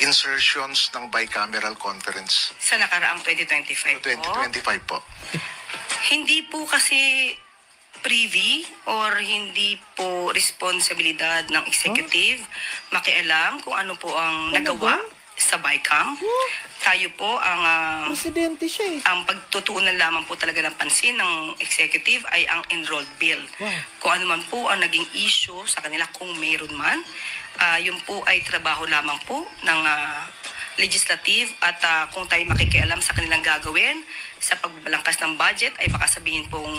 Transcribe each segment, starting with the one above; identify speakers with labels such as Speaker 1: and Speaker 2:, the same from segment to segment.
Speaker 1: insertions ng bicameral conference.
Speaker 2: Sa nakaraang 2025 po?
Speaker 1: 2025 po.
Speaker 2: Hindi po kasi privy or hindi po responsibilidad ng executive makialam kung ano po ang nagawa sa BICAM. Tayo po ang
Speaker 3: presidente siya
Speaker 2: ang pagtutuunan lamang po talaga ng pansin ng executive ay ang enrolled bill. Kung ano man po ang naging issue sa kanila kung mayroon man, yun po ay trabaho lamang po ng legislative at kung tayo makikialam sa kanilang gagawin sa pagbalangkas ng budget ay baka sabihin pong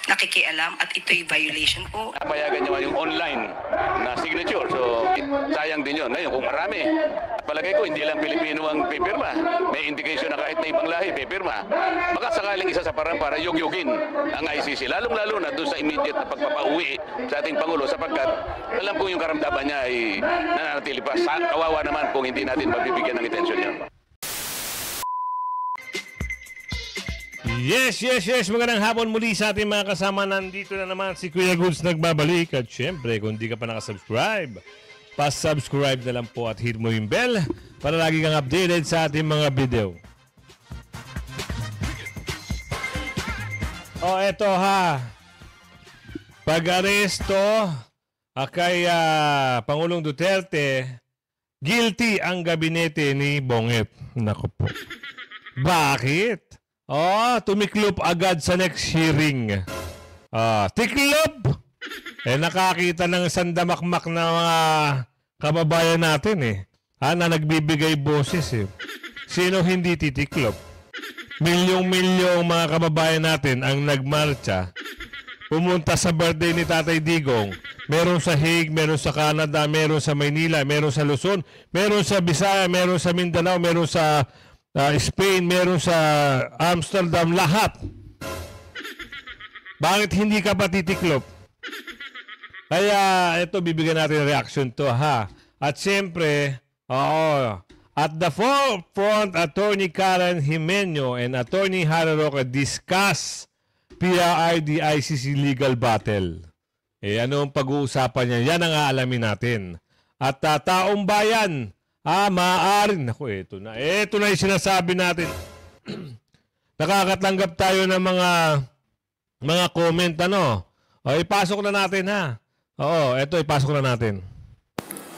Speaker 2: nakikialam at ito'y violation po.
Speaker 4: Payagan niya yung online na signature. So, sayang din yun. Ngayon, kung marami, palagay ko, hindi lang Pilipino ang pipirma. May indication na kahit na ibang lahi, pipirma. Baka sakaling isa sa parang para yugyugin ang ICC. Lalong-lalo na doon sa immediate na pagpapauwi sa ating Pangulo sapagkat alam ko yung karamdaman niya ay nananatili pa. Kawawa naman kung hindi natin mabibigyan ng atensyon niya.
Speaker 5: Yes. Magandang hapon muli sa ating mga kasama. Nandito na naman si Kuya Goods nagbabalik. At syempre, kung di ka pa nakasubscribe, pa-subscribe na lang po at hit mo yung bell para lagi kang updated sa ating mga video. Eto ha. Pag-aresto kay Pangulong Duterte, guilty ang gabinete ni Bonget. Naku po. Bakit? Tumiklop agad sa next hearing. Tiklop! Nakakita ng sandamakmak na mga kababayan natin na nagbibigay boses Sino hindi titiklop? Milyong-milyong mga kababayan natin ang nagmarcha. Pumunta sa birthday ni Tatay Digong. Meron sa Hague, meron sa Canada, meron sa Maynila, meron sa Luzon, meron sa Bisaya, meron sa Mindanao, meron sa Spain, meron sa Amsterdam, lahat. Bakit hindi ka pa titiklop? Kaya ito, bibigyan natin reaction to ha. At siyempre, at the forefront, Attorney Karen Jimenez and Attorney Harry Roque discuss PRRD ICC legal battle. Ano ang pag-uusapan niya? Yan ang aalamin natin. At taong bayan, maaaring, ito na yung sinasabi natin. Nakakatanggap tayo ng mga comment, ipasok na natin, ha? Ipasok na natin.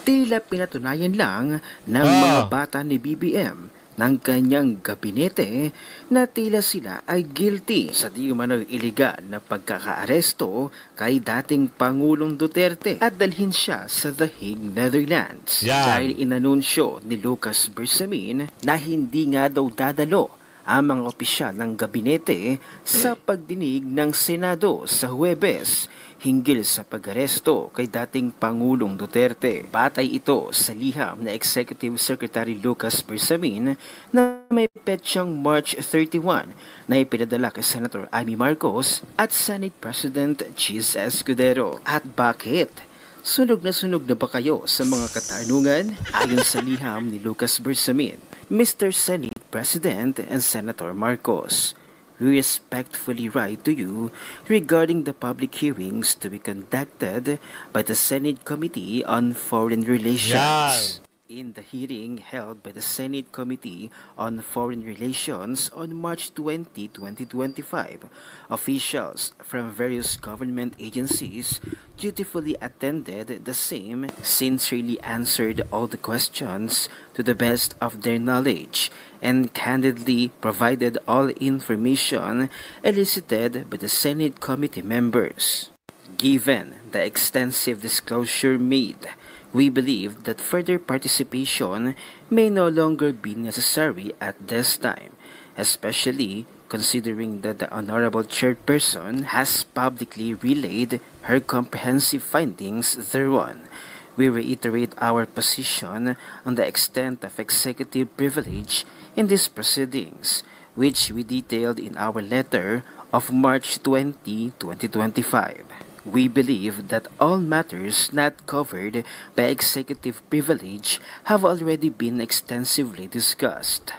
Speaker 3: Tila pinatunayan lang ng mga bata ni BBM ng kanyang gabinete na tila sila ay guilty sa di umano iligal na pagkakaaresto kay dating Pangulong Duterte at dalhin siya sa The Hague, Netherlands. Dahil inanunsyo ni Lucas Bersamin na hindi nga daw dadalo ang mga opisyal ng gabinete sa pagdinig ng Senado sa Huwebes hinggil sa pag-aresto kay dating Pangulong Duterte. Batay ito sa liham na Executive Secretary Lucas Bersamin na may petsang March 31 na ipinadala kay Senator Amy Marcos at Senate President Chis Escudero. At bakit? Sunog na ba kayo sa mga katanungan? Ayon sa liham ni Lucas Bersamin, Mr. Senate President and Senator Marcos, we respectfully write to you regarding the public hearings to be conducted by the Senate Committee on Foreign Relations. In the hearing held by the Senate Committee on Foreign Relations on March 20, 2025, officials from various government agencies dutifully attended the same, sincerely answered all the questions to the best of their knowledge, and candidly provided all information elicited by the Senate Committee members. Given the extensive disclosure made, we believe that further participation may no longer be necessary at this time, especially considering that the Honorable Chairperson has publicly relayed her comprehensive findings thereon. We reiterate our position on the extent of executive privilege in these proceedings, which we detailed in our letter of March 20, 2025. We believe that all matters not covered by executive privilege have already been extensively discussed.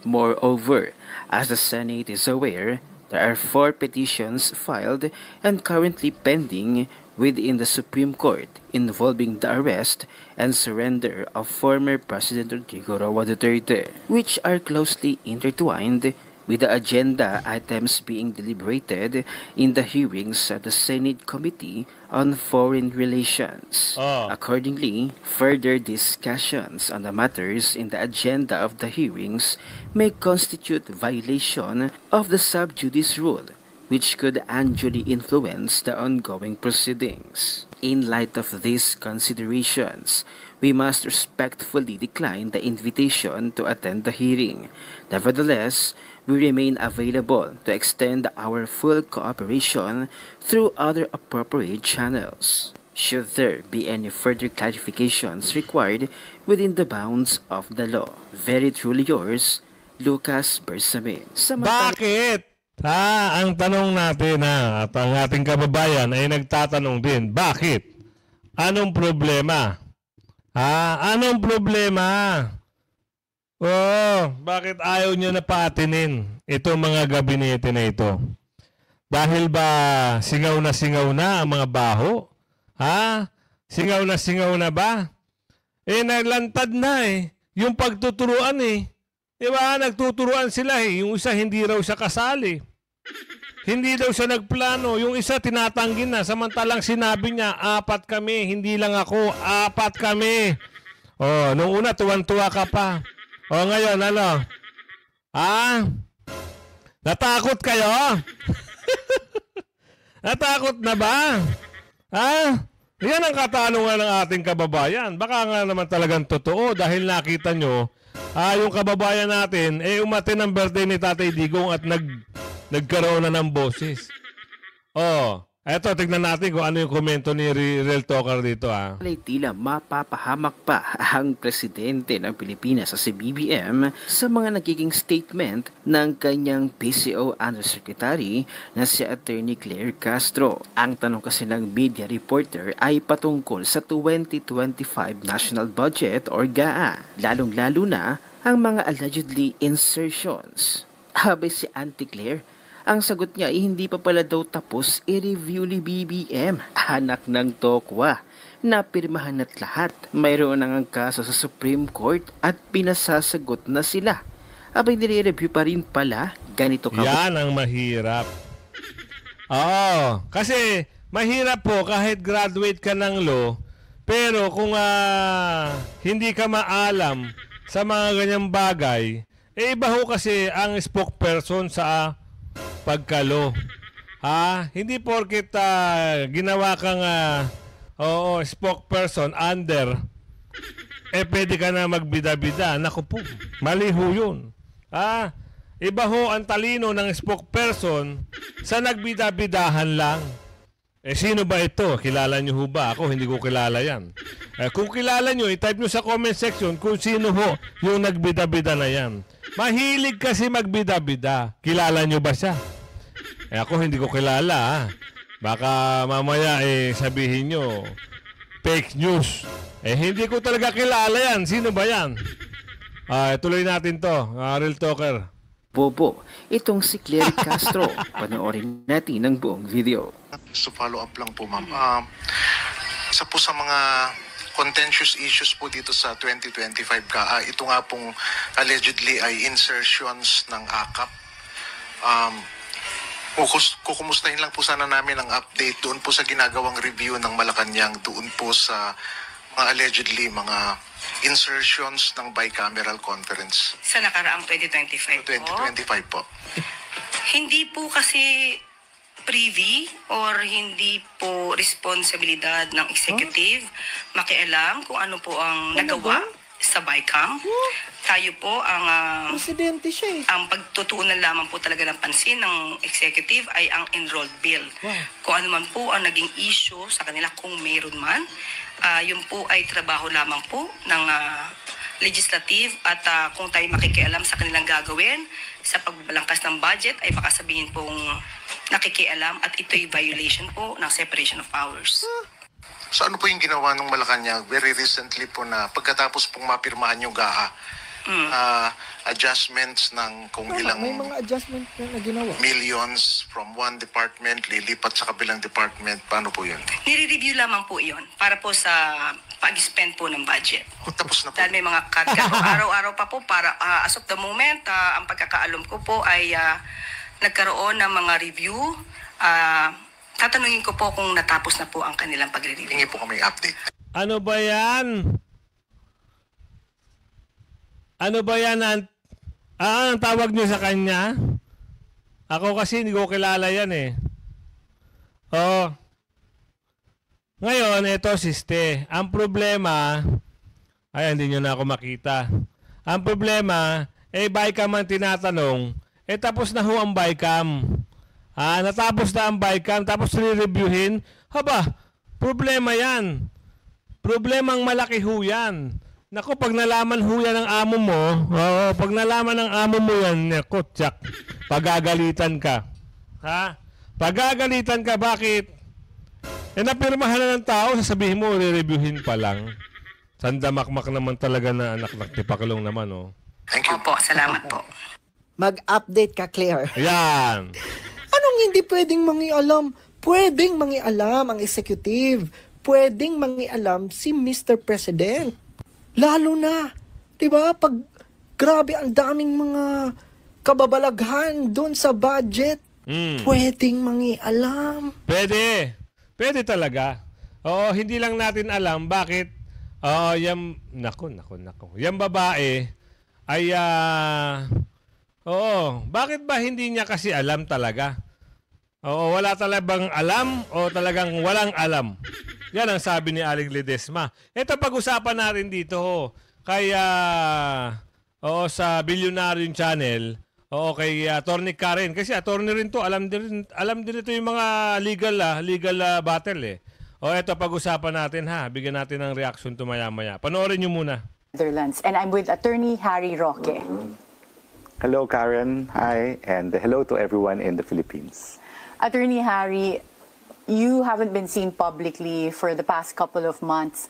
Speaker 3: Moreover, as the Senate is aware, there are 4 petitions filed and currently pending within the Supreme Court involving the arrest and surrender of former President Rodrigo Roa Duterte, which are closely intertwined with the agenda items being deliberated in the hearings at the Senate Committee on Foreign Relations. Accordingly, further discussions on the matters in the agenda of the hearings may constitute violation of the sub judice rule, which could unduly influence the ongoing proceedings. In light of these considerations, we must respectfully decline the invitation to attend the hearing. Nevertheless, we remain available to extend our full cooperation through other appropriate channels, should there be any further clarifications required within the bounds of the law. Very truly yours, Lucas Bersamin.
Speaker 5: Bakit? Ang tanong natin at ang ating kababayan ay nagtatanong din, bakit? Anong problema? Anong problema? Bakit ayaw nyo na paatinin itong mga gabinete na ito? Dahil ba singaw na ang mga baho? Singaw na ba? Naglantad na yung pagtuturuan Diba? Nagtuturuan sila Yung isa hindi raw siya kasali. Hindi daw siya nagplano. Yung isa tinatanggi na. Samantalang sinabi niya, 4 kami. Hindi lang ako. 4 kami. Nung una tuwan-tuwa ka pa. Ngayon ano? Natakot kayo? Natakot na ba? Yan ang katanungan ng ating kababayan. Baka nga naman talagang totoo dahil nakita nyo yung kababayan natin, umatin ang birthday ni Tatay Digong at nagkaroon na ng boses. Eto, tignan natin kung ano yung komento ni Real Talker dito.
Speaker 3: Tila mapapahamak pa ang presidente ng Pilipinas sa BBM sa mga nagiging statement ng kanyang PCO Undersecretary na si Attorney Claire Castro. Ang tanong kasi ng media reporter ay patungkol sa 2025 National Budget or GAA, lalong-lalo na ang mga allegedly insertions. Habay si Auntie Claire, ang sagot niya ay hindi pa pala daw tapos i-review ni BBM, anak ng tokwa, na pirmahan at lahat. Mayroon nang ang kaso sa Supreme Court at pinasasagot na sila. Abay nire-review pa rin pala, ganito ka.
Speaker 5: Yan ang mahirap. Kasi mahirap po kahit graduate ka ng law, pero kung hindi ka maalam sa mga ganyang bagay, iba ho kasi ang spokesperson sa pagkalo. Hindi porket ginawa kang spokesperson under, pwede ka na magbida-bida. Naku po, mali ho yun. Iba ho ang talino ng spokesperson sa nagbida-bidahan lang. Sino ba ito? Kilala nyo ho ba? Ako, hindi ko kilala yan. Kung kilala nyo, i-type nyo sa comment section kung sino ho yung nagbida-bida na yan. Mahilig kasi magbida-bida. Kilala nyo ba siya? Ako hindi ko kilala. Baka mamaya sabihin nyo, fake news. Hindi ko talaga kilala yan. Sino ba yan? Tuloy natin to. Real Talker.
Speaker 3: Bobo, itong si Claire Castro. Panoorin natin ang buong video.
Speaker 1: So follow up lang po ma'am. Isa po sa mga contentious issues po dito sa 2025 GAA, ito nga pong allegedly ay insertions ng AKAP. Kukumustahin lang po sana namin ang update doon po sa ginagawang review ng Malacanang, doon po sa mga allegedly mga insertions ng bicameral conference.
Speaker 2: Sa nakaraang 2025 po?
Speaker 1: 2025 po.
Speaker 2: Hindi po kasi privy or hindi po responsibilidad ng executive makialam kung ano po ang nagawa sa BICAM. Tayo po ang
Speaker 3: Presidente siya
Speaker 2: ang pagtutuunan lamang po talaga ng pansin ng executive ay ang enrolled bill. Kung ano man po ang naging issue sa kanila, kung mayroon man, yun po ay trabaho lamang po ng legislative at kung tayo makikialam sa kanilang gagawin sa pagbalangkas ng budget ay baka sabihin pong nakikialam at ito'y violation po ng separation of powers.
Speaker 1: So ano po yung ginawa ng Malacanang very recently po na pagkatapos pong mapirmahan yung GAA, adjustments ng kung
Speaker 6: Tama,
Speaker 1: ilang
Speaker 6: may mga adjustment na ginawa.
Speaker 1: millions from one department lilipat sa kabilang department. Paano po yun?
Speaker 2: Nire-review lamang po iyon para po sa pag-spend po ng budget.
Speaker 1: Tapos na po.
Speaker 2: Dahil may mga karga po, araw-araw pa po para as of the moment, ang pagkakaalam ko po ay nagkaroon ng mga review. Tatanungin ko po kung natapos na po ang kanilang pagre-review.
Speaker 1: Hingi po kami update.
Speaker 5: Ano ba yan? Ano ba yan? Ang tawag niyo sa kanya? Ako kasi hindi ko kilala yan eh. Oh. Ngayon, ito siste. Ang problema, ay hindi nyo na ako makita. Ang problema, bycam ang tinatanong, tapos na ho ang bycam. Natapos na ang bycam, tapos re-reviewin. Haba, problema yan. Problemang malaki ho yan. Naku, pag nalaman ho yan ng amo mo, pag nalaman ng amo mo yan, naku, tsak, pagagalitan ka. Ha? Pagagalitan ka, bakit? Napirmahan na ng tao, sasabihin mo, re-reviewin pa lang. Sandamakmak naman talaga na anak ng tipakalong naman, oh.
Speaker 1: Thank you.
Speaker 2: Opo, salamat po.
Speaker 6: Mag-update ka, Claire.
Speaker 5: Yan.
Speaker 6: Anong hindi pwedeng mangialam? Pwedeng mangialam ang executive. Pwedeng mangialam si Mr. President. Lalo na, 'di ba? Pag grabe ang daming mga kababalaghan doon sa budget, pwedeng mangialam.
Speaker 5: Pwede. Pwede talaga. Oo, hindi lang natin alam bakit naku. Yung babae ay bakit ba hindi niya kasi alam talaga? Oo, wala talagang alam o talagang walang alam. Yan ang sabi ni Aling Ledesma. Ito pag-usapan natin dito kaya sa Billionarian Channel, kay Attorney Karen kasi attorney rin to, alam din ito yung mga legal battle eh. Ito pag-usapan natin ha. Bigyan natin ng reaction to maya-maya. Panoorin niyo muna.
Speaker 7: Netherlands, and I'm with Attorney Harry Roque.
Speaker 8: Hello, Karen. Hi, and hello to everyone in the Philippines.
Speaker 7: Attorney Harry, you haven't been seen publicly for the past couple of months,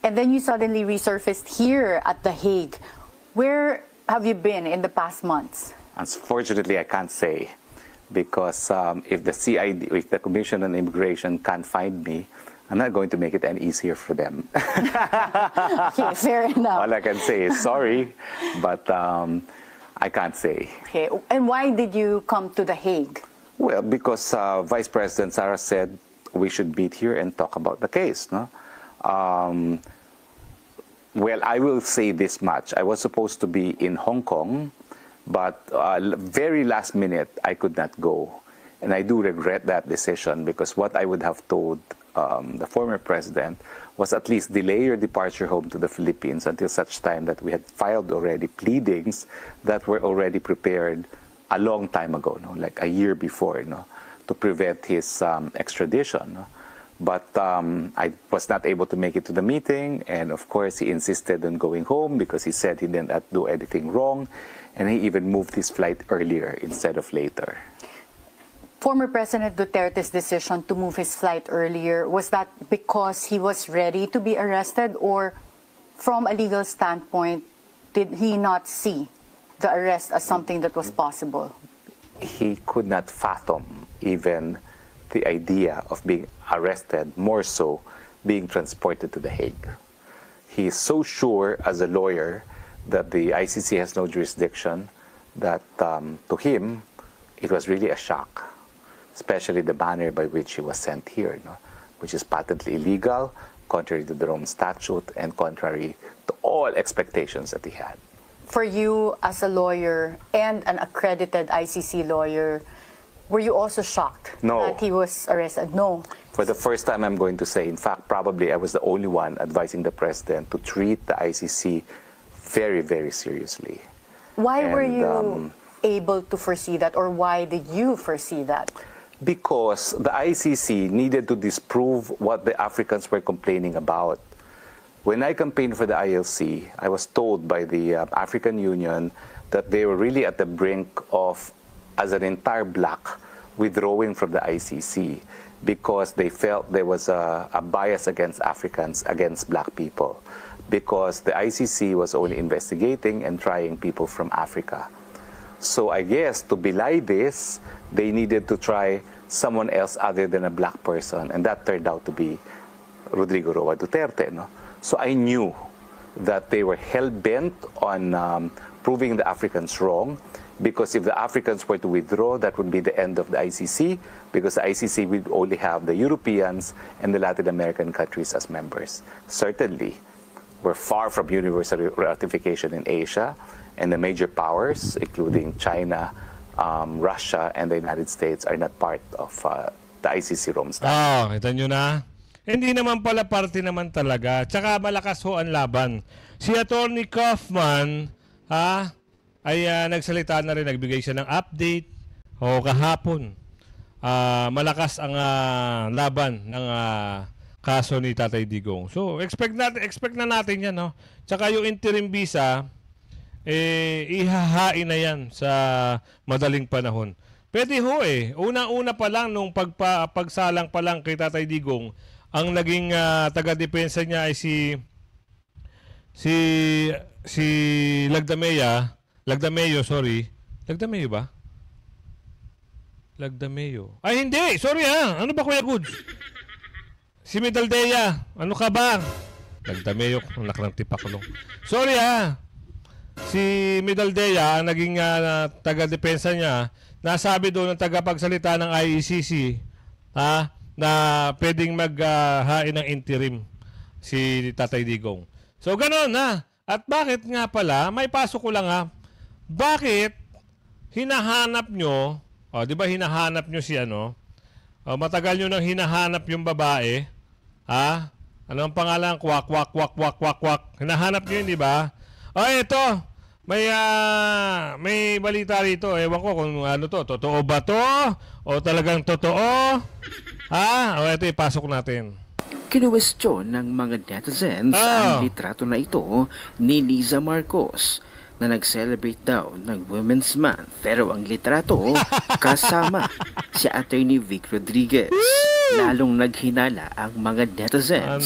Speaker 7: and then you suddenly resurfaced here at The Hague. Where have you been in the past months?
Speaker 8: Unfortunately, I can't say, because if the CID, if the Commission on Immigration can't find me, I'm not going to make it any easier for them.
Speaker 7: Okay, fair enough.
Speaker 8: All I can say is sorry, but I can't say.
Speaker 7: Okay, and why did you come to The Hague?
Speaker 8: Well, because Vice President Sara said we should meet here and talk about the case. No? Well, I will say this much. I was supposed to be in Hong Kong, but very last minute, I could not go. And I do regret that decision, because what I would have told the former president was at least delay your departure home to the Philippines until such time that we had filed already pleadings that were already prepared a long time ago, no? Like a year before, no? To prevent his extradition. No? But I was not able to make it to the meeting, and of course he insisted on going home because he said he didn't do anything wrong, and he even moved his flight earlier instead of later.
Speaker 7: Former President Duterte's decision to move his flight earlier, was that because he was ready to be arrested, or from a legal standpoint, did he not see the arrest as something that was possible?
Speaker 8: He could not fathom even the idea of being arrested, more so being transported to The Hague. He is so sure as a lawyer that the ICC has no jurisdiction that to him, it was really a shock, especially the manner by which he was sent here, no? Which is patently illegal, contrary to the Rome Statute, and contrary to all expectations that he had.
Speaker 7: For you as a lawyer and an accredited ICC lawyer, were you also shocked
Speaker 8: No.
Speaker 7: that he was arrested? No.
Speaker 8: For the first time, I'm going to say, in fact, probably I was the only one advising the president to treat the ICC very, very seriously.
Speaker 7: Why were
Speaker 8: And,
Speaker 7: you able to foresee that, or why did you foresee that?
Speaker 8: Because the ICC needed to disprove what the Africans were complaining about. When I campaigned for the ILC, I was told by the African Union that they were really at the brink of, as an entire bloc, withdrawing from the ICC because they felt there was a bias against Africans, against black people. because the ICC was only investigating and trying people from Africa. So I guess to belie this, they needed to try someone else other than a black person, and that turned out to be Rodrigo Roa Duterte. No? So I knew that they were hell-bent on proving the Africans wrong, because if the Africans were to withdraw, that would be the end of the ICC, because the ICC would only have the Europeans and the Latin American countries as members. Certainly, we're far from universal ratification in Asia, and the major powers, including China, Russia, and the United States, are not part of the ICC Rome Statute.
Speaker 5: Kita nyo na? Hindi naman pala parte naman talaga. Tsaka malakas ho ang laban. Si Attorney Kaufman, ay nagsalita na rin, nagbigay siya ng update kahapon. Malakas ang laban ng kaso ni Tatay Digong. So, expect na natin yan. No? Tsaka yung interim visa, ihahain na yan sa madaling panahon. Pwede ho Una-una pa lang, nung pagsalang pa lang kay Tatay Digong, ang naging taga-depensa niya ay si Lagdameyo, sorry. Lagdameyo ba? Lagdameyo. Ay, hindi! Sorry Ano ba, Kuya Goods? Si Medaldea. Ano ka ba? Lagdameyo. Anak ng tipakulong. Sorry Si Medaldea, ang naging taga-depensa niya, nasabi doon ng tagapagsalita ng ICC, na pwedeng maghain ng interim si Tatay Digong. So, gano'n At bakit nga pala, may pasok ko lang bakit hinahanap nyo, di ba hinahanap nyo si matagal nyo nang hinahanap yung babae, ano ang pangalan? Kwak. Hinahanap nyo yun, di ba? Ito, may balita rito. Ewan ko kung ano to, totoo ba to? O talagang totoo? Ito, ipasok natin.
Speaker 3: Kinuwestiyon ng mga netizens ang litrato na ito ni Liza Marcos na nag-celebrate daw ng Women's Month. Pero ang litrato kasama si Attorney Vic Rodriguez. Lalong naghinala ang mga netizens.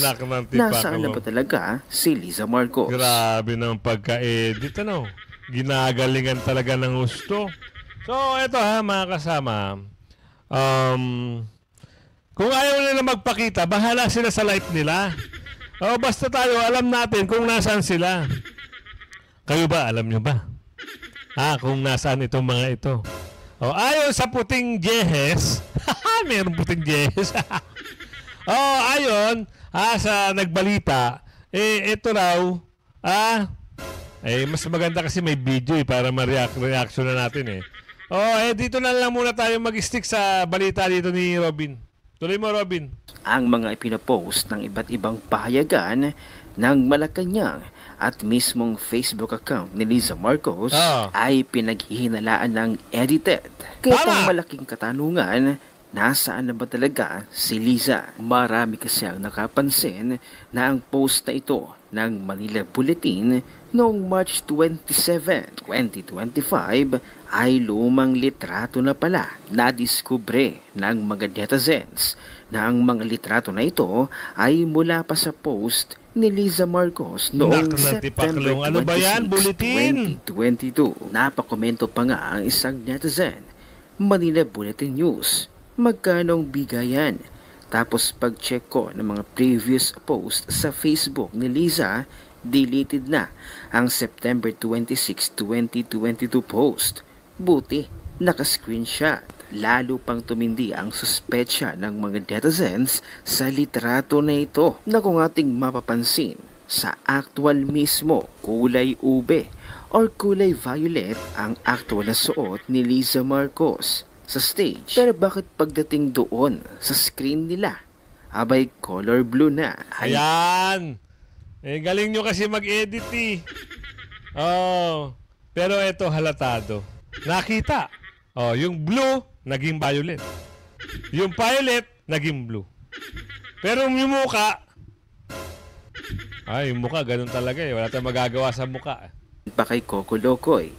Speaker 3: Nasaan na ba talaga si Liza Marcos?
Speaker 5: Grabe ng pagka-edit, Ginagalingan talaga ng gusto. So, ito mga kasama. Kung ayaw nila magpakita, bahala sila sa life nila. Basta tayo, alam natin kung nasaan sila. Kayo ba, alam nyo ba? Kung nasaan itong mga ito. Ayon sa puting jehes, mayroong puting jehes. Ayon sa nagbalita, ito raw, mas maganda kasi may video para ma-reaction na natin dito na lang muna tayo mag-stick sa balita dito ni Robin. Tuloy mo, Robin.
Speaker 3: Ang mga ipinapost ng iba't ibang pahayagan ng Malacanang at mismong Facebook account ni Liza Marcos ay pinaghihinalaan ng edited. Kaya ang malaking katanungan, nasaan na ba talaga si Liza? Marami kasi ang nakapansin na ang post na ito ng Manila Bulletin noong March 27, 2025 ay lumang litrato na pala. Nadiskubre ng mga netizens na ang mga litrato na ito ay mula pa sa post ni Liza Marcos noong September 26, 2022. Napakomento pa nga ang isang netizen, Manila Bulletin News, magkanong bigayan? Tapos pag-check ko ng mga previous post sa Facebook ni Liza, deleted na ang September 26, 2022 post. Buti, naka-screenshot. Lalo pang tumindi ang suspetsya ng mga netizens sa litrato na ito na kung ating mapapansin, sa actual mismo, kulay ube or kulay violet ang actual na suot ni Liza Marcos sa stage. Pero bakit pagdating doon sa screen nila, abay color blue na?
Speaker 5: Ayan! Galing nyo kasi mag-edit pero ito halatado. Nakita. Yung blue, naging violet. Yung violet, naging blue. Pero yung muka, yung muka, ganun talaga Wala tayong magagawa sa muka.
Speaker 3: Pa kay Coco Locoy,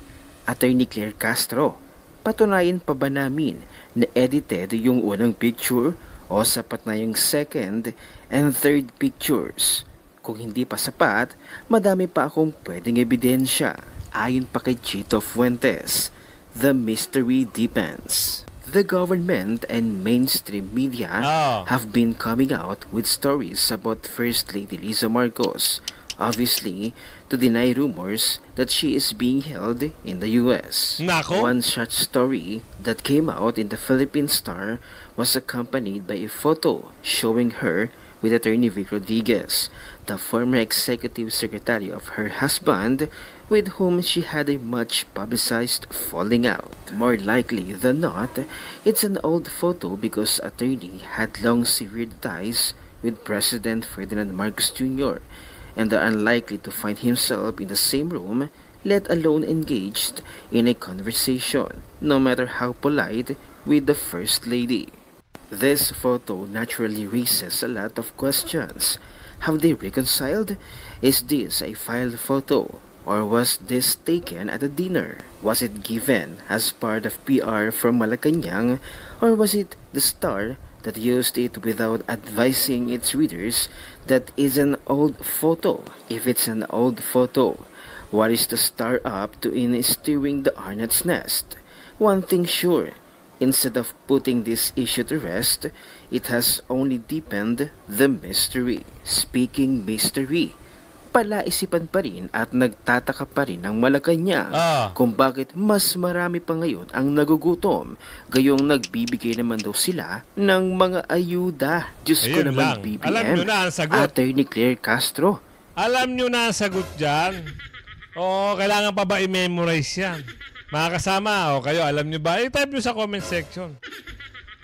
Speaker 3: Attorney Claire Castro, patunayan pa ba namin na edited yung unang picture o sapat na yung second and third pictures? kung hindi pa sapat, madami pa akong pwedeng ebidensya. Ayon pa kay Chito Fuentes, the mystery deepens. The government and mainstream media have been coming out with stories about First Lady Liza Marcos, obviously to deny rumors that she is being held in the US.
Speaker 5: Nako.
Speaker 3: One such story that came out in the Philippine Star was accompanied by a photo showing her with Attorney Vic Rodriguez, the former executive secretary of her husband, with whom she had a much publicized falling out. More likely than not, it's an old photo because attorney had long severed ties with President Ferdinand Marcos Jr. and are unlikely to find himself in the same room, let alone engaged in a conversation, no matter how polite, with the First Lady. This photo naturally raises a lot of questions. Have they reconciled? Is this a filed photo? Or was this taken at a dinner? Was it given as part of PR from Malacanang? Or was it the Star that used it without advising its readers that is an old photo? If it's an old photo, what is the Star up to in steering the hornet's nest? One thing sure, instead of putting this issue to rest, it has only deepened the mystery. Speaking mystery, palaisipan pa rin at nagtataka pa rin ang Malacanang kung bakit mas marami pa ngayon ang nagugutom, gayong nagbibigay naman daw sila ng mga ayuda. Diyos ko
Speaker 5: Ayun
Speaker 3: naman,
Speaker 5: lang.
Speaker 3: BBM.
Speaker 5: Alam nyo na ang sagot.
Speaker 3: Attorney Claire Castro.
Speaker 5: Alam nyo na ang sagot dyan. Oo, kailangan pa ba i-memorize yan? Mga kasama, o kayo, alam nyo ba? I-type nyo sa comment section.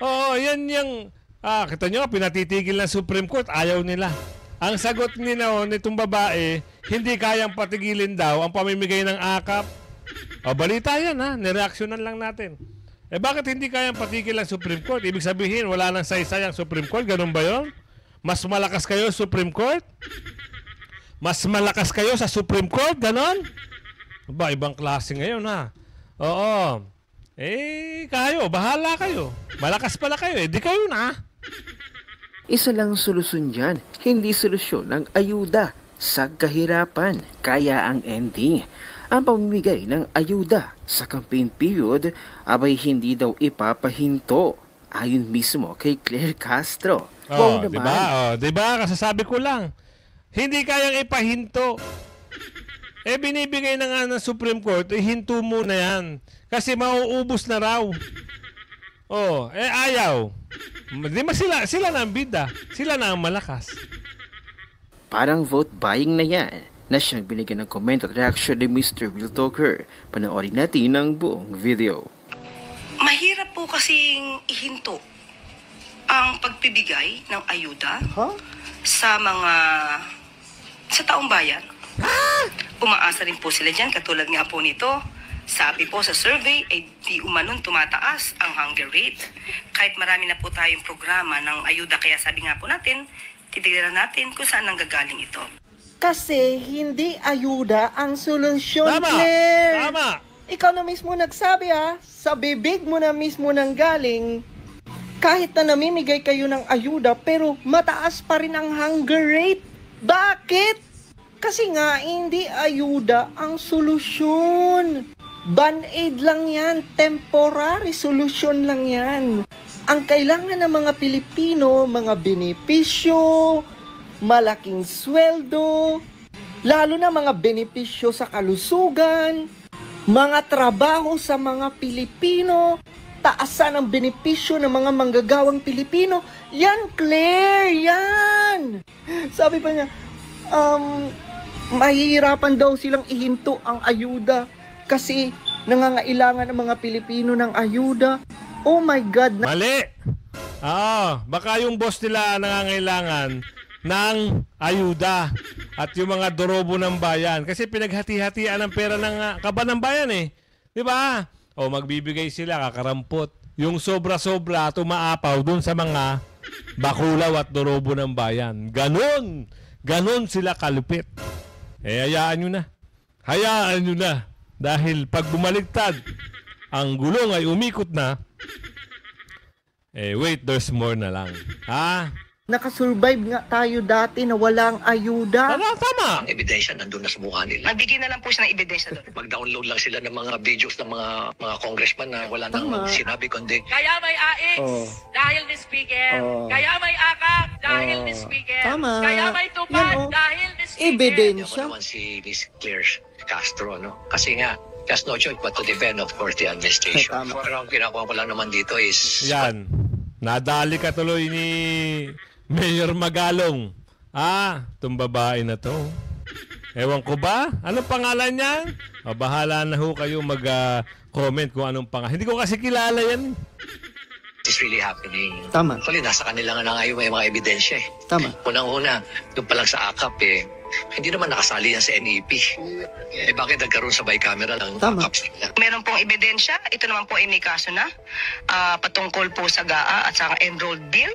Speaker 5: Oo, yan yung... kita nyo, pinatitigil ng Supreme Court. Ayaw nila. Ang sagot nitong babae, hindi kayang patigilin daw ang pamimigay ng akap. O, balita yan ha, nireaksyonan lang natin. Bakit hindi kayang patigil ang Supreme Court? Ibig sabihin, wala nang saysay ang Supreme Court, ganun ba yun? Mas malakas kayo sa Supreme Court? Mas malakas kayo sa Supreme Court, ganun? Ba, ibang klase ngayon ha. Oo. Kayo, bahala kayo. Malakas pala kayo, di kayo na.
Speaker 3: Isa lang solusyon dyan, hindi solusyon ng ayuda sa kahirapan. Kaya ang ending, ang pamimigay ng ayuda sa campaign period abay hindi daw ipapahinto. Ayon mismo kay Claire Castro. Wow naman.
Speaker 5: Diba? Diba? Kasasabi ko lang, hindi kayang ipahinto. Binibigay na nga ng Supreme Court, hinto mo na yan. Kasi mauubos na raw. Ayaw. Di ba sila na ang bida? Sila na ang malakas.
Speaker 3: Parang vote buying na yan na siyang binigyan ng comment at reaction ni Mr. Will Talker. Panoorin natin ang buong video.
Speaker 2: Mahirap po kasing ihinto ang pagpibigay ng ayuda sa taong bayan. Umaasa rin po sila dyan, katulad nga po nito. Sabi po sa survey, di umanon tumataas ang hunger rate. Kahit marami na po tayong programa ng ayuda, kaya sabi nga po natin, titignan natin kung saan nanggagaling ito.
Speaker 6: Kasi hindi ayuda ang solusyon,
Speaker 5: Tama!
Speaker 6: Claire.
Speaker 5: Tama!
Speaker 6: Ikaw na mismo nagsabi sa bibig mo na mismo nang galing, kahit na namimigay kayo ng ayuda, pero mataas pa rin ang hunger rate. Bakit? Kasi nga, hindi ayuda ang solusyon. Band-aid lang yan, temporary solution lang yan. Ang kailangan ng mga Pilipino, mga benepisyo, malaking sweldo, lalo na mga benepisyo sa kalusugan, mga trabaho sa mga Pilipino, taasan ang benepisyo ng mga manggagawang Pilipino. Yan, Claire, yan! Sabi pa niya, mahihirapan daw silang ihinto ang ayuda kasi nangangailangan ng mga Pilipino ng ayuda. Oh my God!
Speaker 5: Mali! Baka yung boss nila nangangailangan ng ayuda at yung mga dorobo ng bayan. Kasi pinaghati-hatian ang pera ng kaban ng bayan Di ba? Magbibigay sila, kakarampot. Yung sobra-sobra, tumaapaw dun sa mga bakulaw at dorobo ng bayan. Ganon! Ganon sila kalupit. Hayaan nyo na. Hayaan nyo na. Dahil pag bumaligtad, ang gulong ay umikot na, wait, there's more na lang.
Speaker 6: Nakasurvive nga tayo dati na walang ayuda.
Speaker 5: Tama.
Speaker 9: Ang ebidensya nandun na sa mukha nila.
Speaker 2: Magbigay na lang po siya ng ebidensya doon.
Speaker 9: Mag-download lang sila ng mga videos ng mga congressman na wala nang
Speaker 6: Tama.
Speaker 9: sinabi kundi
Speaker 10: Kaya may AX dahil ni Speaker. Kaya may AKAP dahil ni Speaker.
Speaker 6: Tama.
Speaker 10: Kaya may
Speaker 6: Yan,
Speaker 10: tupad
Speaker 6: oh.
Speaker 10: dahil ni Speaker.
Speaker 9: ako
Speaker 6: Ebidensya.
Speaker 9: naman si Miss Claire Castro, no? Kasi nga, has no choice but to defend, of course, the administration.
Speaker 6: Tama.
Speaker 9: Pero ang ginagawa ko lang naman dito is
Speaker 5: Yan. Nadali ka tuloy ni Mayor Magalong. Itong babae na to. Ewan ko ba? Anong pangalan niya? Bahala na ho kayo mag-comment kung anong pangalan. Hindi ko kasi kilala yan.
Speaker 9: is really happening.
Speaker 6: Tama.
Speaker 9: Actually, nasa kanila nga na ngayon may mga ebidensya eh.
Speaker 6: Tama.
Speaker 9: Unang-una, doon pa lang sa AKAP hindi naman nakasali yan sa NEP. Bakit nagkaroon sa bicameral ng
Speaker 6: Tama.
Speaker 9: AKAP sila?
Speaker 2: Meron pong ebidensya. Ito naman po ay may kaso na patungkol po sa GAA at sa enrolled bill.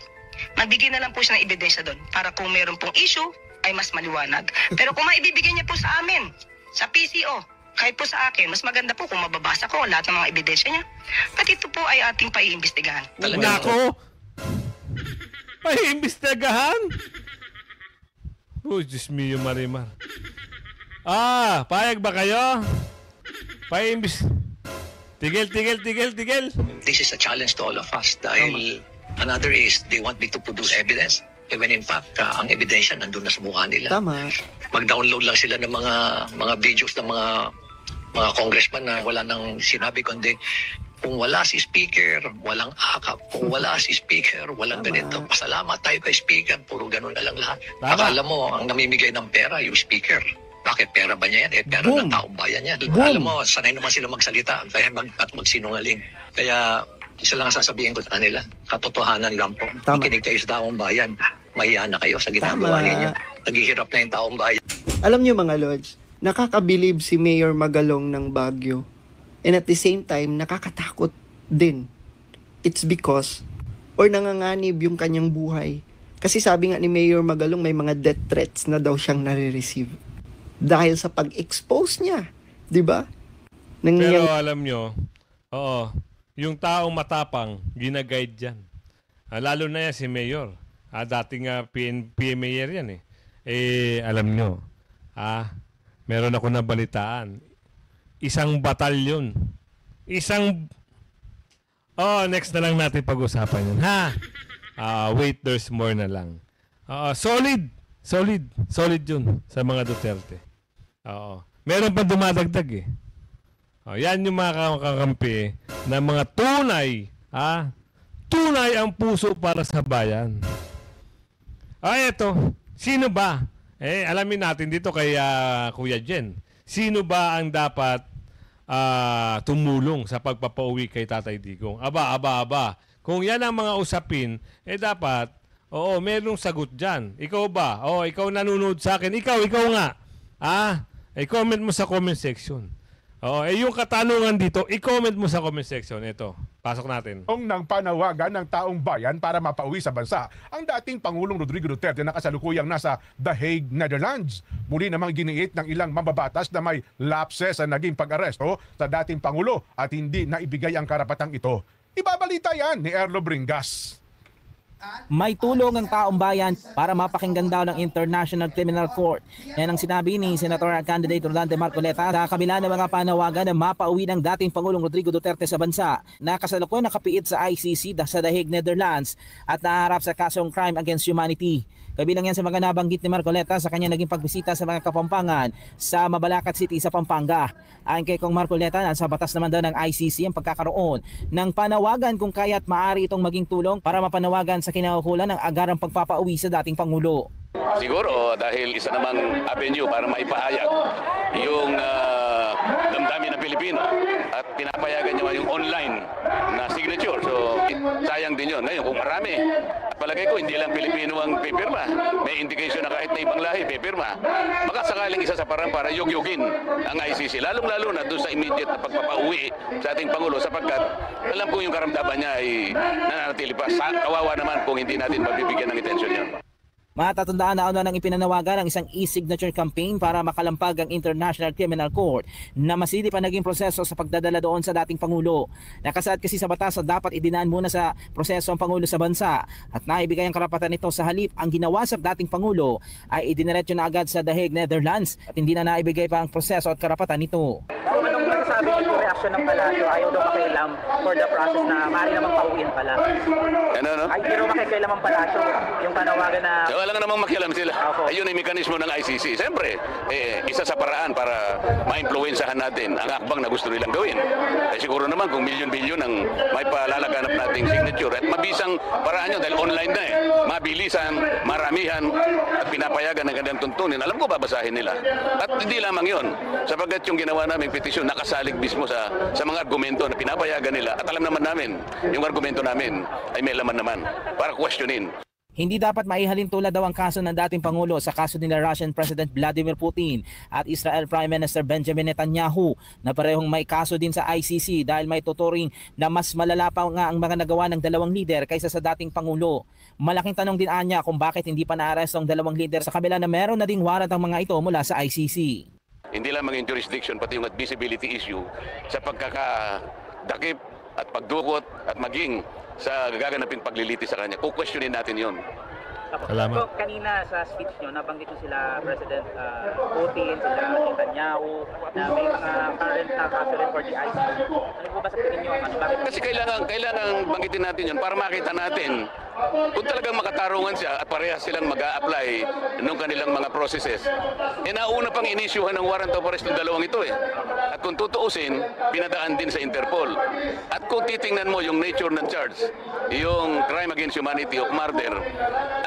Speaker 2: Magbigay na lang po siya ng ebidensya doon para kung meron pong issue ay mas maliwanag. Pero kung maibibigay niya po sa amin, sa PCO, kahit po sa akin, mas maganda po kung mababasa ko lahat ng mga ebidensya niya. At ito po ay ating paiimbestigahan.
Speaker 5: Nako! Paiimbestigahan? Oh, Diyos mio, Marimar. Payag ba kayo? Tigil.
Speaker 9: This is a challenge to all of us dahil another is they want me to produce evidence. When in fact, ang ebidensya nandun na sa mukha nila.
Speaker 6: Tama.
Speaker 9: Mag-download lang sila ng mga videos ng mga congressman na wala nang sinabi kundi kung wala si Speaker, walang AKAP. Kung wala si Speaker, walang ganito. Pasalamat tayo kay Speaker. Puro ganun na lang lahat.
Speaker 5: Tama.
Speaker 9: Akala mo, ang namimigay ng pera, yung Speaker. Bakit pera ba niya yan? Pera
Speaker 6: Boom.
Speaker 9: ng taong bayan yan.
Speaker 6: Boom.
Speaker 9: Alam mo, sanay naman sila magsalita at magsinungaling. Kaya isa lang ang sasabihin ko sa kanila. Katotohanan lang po.
Speaker 6: Tama.
Speaker 9: Ikinig kayo sa taong bayan. Mahiya na kayo sa ginagawa
Speaker 6: Tama.
Speaker 9: ninyo. Naghihirap na yung taong bayan.
Speaker 6: Alam niyo mga lords, nakakabilib si Mayor Magalong ng Baguio. And at the same time, nakakatakot din. It's because, or nanganganib yung kanyang buhay. Kasi sabi nga ni Mayor Magalong, may mga death threats na daw siyang nare-receive. Dahil sa pag-expose niya. Di ba?
Speaker 5: Pero alam nyo, yung taong matapang, ginaguide yan. Lalo na yan si Mayor. Dating PMAyer yan alam nyo, meron ako nabalitaan. Isang batalyon. Next na lang natin pag-usapan yun. Wait, there's more na lang. Solid yun sa mga Duterte. Meron pa dumadagdag yan yung mga kakampi na mga tunay, tunay ang puso para sa bayan. Eto, sino ba? Alamin natin dito kay Kuya Jen. Sino ba ang dapat tumulong sa pagpapauwi kay Tatay Digong? Aba. Kung yan ang mga usapin, dapat, merong sagot dyan. Ikaw ba? Ikaw nanonood sa akin. Ikaw nga. I-comment mo sa comment section. Yung katanungan dito, i-comment mo sa comment section. Ito, pasok natin.
Speaker 11: Ng panawagan ng taong bayan para mapauwi sa bansa ang dating Pangulong Rodrigo Duterte na kasalukuyang nasa The Hague, Netherlands. Muli namang giniit ng ilang mambabatas na may lapses sa naging pag-aresto sa dating Pangulo at hindi naibigay ang karapatang ito. Ibabalita yan ni Erlo Bringas.
Speaker 12: May tulong ang taong bayan para mapakinggan daw ng International Criminal Court. Yan ang sinabi ni Senator Candidate Rolando Marcoleta sa kabila ng mga panawagan na mapauwi ng dating Pangulong Rodrigo Duterte sa bansa na kasalukuyan nakapiit sa ICC sa The Hague, Netherlands at naharap sa kasong crime against humanity. Kabilang yan sa mga nabanggit ni Marcoleta sa kanya naging pagbisita sa mga Kapampangan sa Mabalacat City sa Pampanga. Ayon kay Kong Marcoleta, nasa batas naman daw ng ICC ang pagkakaroon ng panawagan kung kaya't maaari itong maging tulong para mapanawagan sa kinaukulan ng agarang pagpapauwi sa dating Pangulo.
Speaker 4: Siguro dahil isa namang avenue para maipahayag yung damdamin ng Pilipino at pinapayagan niya yung online na signature. So sayang din yun. Ngayon kung marami, at palagay ko hindi lang Pilipino ang pipirma. May indication na kahit na ibang lahi pipirma. Baka sakaling isa sa parang para yugyugin ang ICC. Lalong-lalo na doon sa immediate na pagpapauwi sa ating Pangulo sapagkat alam ko yung karamdaman niya ay nananatili pa. Kawawa naman kung hindi natin mabibigyan ng atensyon yan.
Speaker 12: Matatandaan na nang ipinanawagan ang isang e-signature campaign para makalampag ang International Criminal Court na masilip ang naging proseso sa pagdadala doon sa dating Pangulo. Nakasaad kasi sa batas na dapat idinaan muna sa proseso ang Pangulo sa bansa at naibigay ang karapatan nito sa halip ang ginawa sa dating Pangulo ay idiniretso na agad sa The Hague, Netherlands at hindi na naibigay pa ang proseso at karapatan nito.
Speaker 13: Anong masasabi niyo po reaksyon ng Palasyo? Ayaw daw makialam for the process na maaari namang pauwiin pala.
Speaker 4: Ano?
Speaker 13: Ay, pero makikialam ang Palasyo yung panawagan na...
Speaker 4: So, wala nga namang makialam sila. Ayun ay mekanismo ng ICC. Siyempre, isa sa paraan para ma-influensahan natin ang akbang na gusto nilang gawin. Siguro naman kung milyon-bilyon ang may palalaganap nating signature at mabisang paraan yun dahil online na mabilisan, maramihan at pinapayagan ng kanilang tuntunin. Alam ko babasahin nila. At hindi lamang yun. Sapagkat yung ginawa naming petisyon nakasalig mismo sa mga argumento na pinapayagan nila at alam naman namin yung argumento namin ay may laman naman para questionin.
Speaker 12: Hindi dapat maihalin tulad daw ang kaso ng dating Pangulo sa kaso nila Russian President Vladimir Putin at Israel Prime Minister Benjamin Netanyahu na parehong may kaso din sa ICC dahil may tuturing na mas malala pa nga ang mga nagawa ng dalawang lider kaysa sa dating Pangulo. Malaking tanong din anya kung bakit hindi pa naaresto ang dalawang lider sa kabila na meron na ding warrant ang mga ito mula sa ICC.
Speaker 4: Hindi lang maging jurisdiction pati yung admissibility issue sa pagkakadakip at pagdukot at maging sa gaganapin paglilitis sa kanya. Kukwestiyonin natin yun.
Speaker 5: Salamat.
Speaker 13: So, kanina sa speech nyo, nabanggit nyo sila President Putin, sila Netanyahu, na may mga current na kaso rin for the ICC. Ano po ba sa tingin nyo?
Speaker 4: Kasi kailangan banggitin natin yun para makita natin kung talagang makatarungan siya at parehas silang mag-a-apply ng kanilang mga processes. Nauna pang inisyuhan ng warrant of arrest ng dalawang ito . At kung tutuusin, pinadaan din sa Interpol. At kung titingnan mo yung nature ng charge, yung crime against humanity o murder,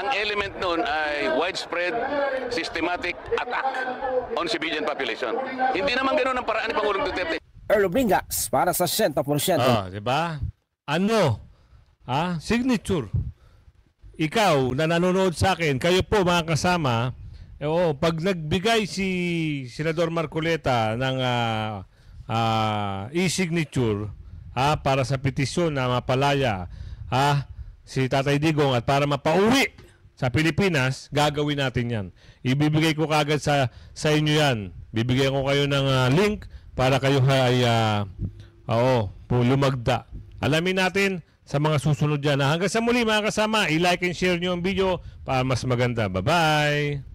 Speaker 4: ang element nun ay widespread, systematic attack on civilian population. Hindi naman ganoon ang paraan ni Pangulong Duterte.
Speaker 12: Erlo Bringas para sa 100%.
Speaker 5: Diba? Ano? Signature. Ikaw na nanonood sa akin, kayo po mga kasama, pag nagbigay si Senador Marcoleta ng e-signature para sa petisyon na mapalaya si Tatay Digong at para mapauwi sa Pilipinas, gagawin natin yan. Ibibigay ko kagad sa inyo yan. Bibigyan ko kayo ng link para kayo ay lumagda. Alamin natin sa mga susunod dyan. Hanggang sa muli mga kasama, i-like and share nyo ang video para mas maganda. Bye-bye!